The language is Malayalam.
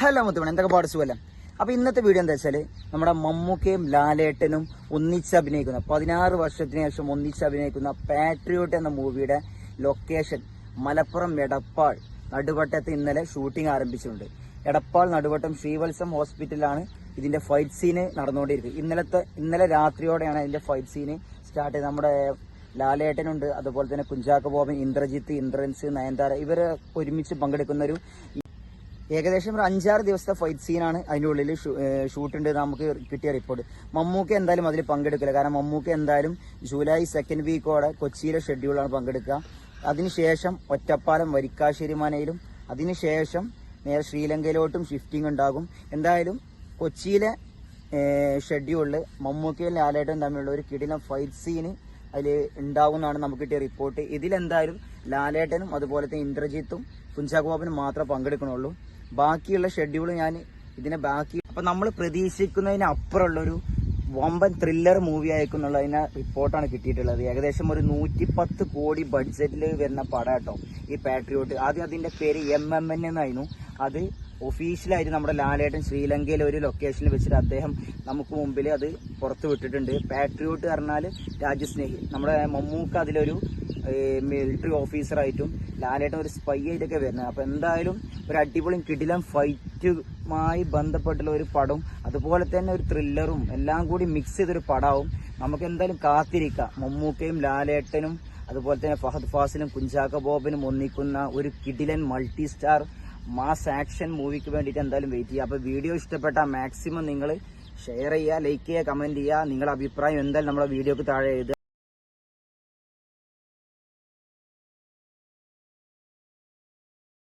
ഹലോ മുത്തുമണി, എന്തൊക്കെ പാടിച്ചുവല്ല. അപ്പോൾ ഇന്നത്തെ വീഡിയോ എന്താ വെച്ചാൽ നമ്മുടെ മമ്മൂക്കയും ലാലേട്ടനും ഒന്നിച്ച് അഭിനയിക്കുന്ന 16 വർഷത്തിന് ശേഷം ഒന്നിച്ച് അഭിനയിക്കുന്ന പാട്രിയോട്ട് എന്ന മൂവിയുടെ ലൊക്കേഷൻ മലപ്പുറം എടപ്പാൾ നടുവട്ടത്ത് ഇന്നലെ ഷൂട്ടിംഗ് ആരംഭിച്ചിട്ടുണ്ട്. എടപ്പാൾ നടുവട്ടം ശ്രീവത്സം ഹോസ്പിറ്റലിലാണ് ഇതിന്റെ ഫൈറ്റ് സീന് നടന്നുകൊണ്ടിരിക്കുന്നത്. ഇന്നലെ രാത്രിയോടെയാണ് ഇതിന്റെ ഫൈറ്റ് സീന് സ്റ്റാർട്ട് ചെയ്തത്. നമ്മുടെ ലാലേട്ടനുണ്ട്, അതുപോലെ തന്നെ കുഞ്ചാക്കോ ബോബൻ, ഇന്ദ്രജിത്ത്, ഇന്ദ്രൻസ്, നയൻതാര ഇവർ ഒരുമിച്ച് പങ്കെടുക്കുന്ന ഒരു ഏകദേശം ഒരു 5-6 ദിവസത്തെ ഫൈറ്റ് സീനാണ് അതിൻ്റെ ഉള്ളിൽ ഷൂട്ടുണ്ട് നമുക്ക് കിട്ടിയ റിപ്പോർട്ട്. മമ്മൂക്ക എന്തായാലും അതിൽ പങ്കെടുക്കില്ല. കാരണം മമ്മൂക്ക എന്തായാലും ജൂലൈ 2nd വീക്കോടെ കൊച്ചിയിലെ ഷെഡ്യൂളാണ് പങ്കെടുക്കുക. അതിനുശേഷം ഒറ്റപ്പാലം വരിക്കാശ്ശേരി മനയിലും അതിനുശേഷം നേരെ ശ്രീലങ്കയിലോട്ടും ഷിഫ്റ്റിംഗ് ഉണ്ടാകും. എന്തായാലും കൊച്ചിയിലെ ഷെഡ്യൂളിൽ മമ്മൂക്കയും ലാലേട്ടനും തമ്മിലുള്ള ഒരു കിടിലം ഫൈറ്റ് സീന് അതിൽ ഉണ്ടാകുമെന്നാണ് നമുക്ക് കിട്ടിയ റിപ്പോർട്ട്. ഇതിലെന്തായാലും ലാലേട്ടനും അതുപോലെ തന്നെ ഇന്ദ്രജിത്തും കുഞ്ചാക്കോ ബോബനും മാത്രമേ പങ്കെടുക്കണുള്ളൂ. ബാക്കിയുള്ള ഷെഡ്യൂൾ ഞാൻ അപ്പം നമ്മൾ പ്രതീക്ഷിക്കുന്നതിനപ്പുറമുള്ളൊരു വമ്പൻ ത്രില്ലർ മൂവി ആയിരിക്കുന്നുള്ളതിന് റിപ്പോർട്ടാണ് കിട്ടിയിട്ടുള്ളത്. ഏകദേശം ഒരു 110 കോടി ബഡ്ജറ്റിൽ വരുന്ന പടം കേട്ടോ ഈ പാട്രിയോട്ട്. ആദ്യം അതിന്റെ പേര് MMN എന്നായിരുന്നു. അത് ഒഫീഷ്യലായിട്ട് നമ്മുടെ ലാലേട്ടൻ ശ്രീലങ്കയിലെ ഒരു ലൊക്കേഷനിൽ വെച്ചിട്ട് അദ്ദേഹം നമുക്ക് മുമ്പിൽ അത് പുറത്തു വിട്ടിട്ടുണ്ട്. പാട്രിയോട്ട് പറഞ്ഞാൽ രാജ്യസ്നേഹി. നമ്മുടെ മമ്മൂക്ക അതിലൊരു മിലിറ്ററി ഓഫീസറായിട്ടും ലാലേട്ടൻ ഒരു സ്പൈ ആയിട്ടൊക്കെ വരുന്നത്. അപ്പോൾ എന്തായാലും ഒരു അടിപൊളി കിടിലം ഫൈറ്റുമായി ബന്ധപ്പെട്ടുള്ള ഒരു പടവും അതുപോലെ തന്നെ ഒരു ത്രില്ലറും എല്ലാം കൂടി മിക്സ് ചെയ്തൊരു പടവും. നമുക്ക് എന്തായാലും കാത്തിരിക്കാം. മമ്മൂക്കയും ലാലേട്ടനും അതുപോലെ തന്നെ ഫഹദ് ഫാസിലും കുഞ്ചാക്കോ ബോബനും ഒന്നിക്കുന്ന ഒരു കിടിലൻ മൾട്ടി സ്റ്റാർ മാസ് ആക്ഷൻ മൂവിക്ക് വേണ്ടിയിട്ട് എന്തായാലും വെയിറ്റ് ചെയ്യുക. അപ്പോൾ വീഡിയോ ഇഷ്ടപ്പെട്ടാൽ മാക്സിമം നിങ്ങൾ ഷെയർ ചെയ്യുക, ലൈക്ക് ചെയ്യുക, കമൻറ്റ് ചെയ്യുക. നിങ്ങളുടെ അഭിപ്രായം എന്തായാലും നമ്മുടെ വീഡിയോക്ക് താഴെ എഴുതുക.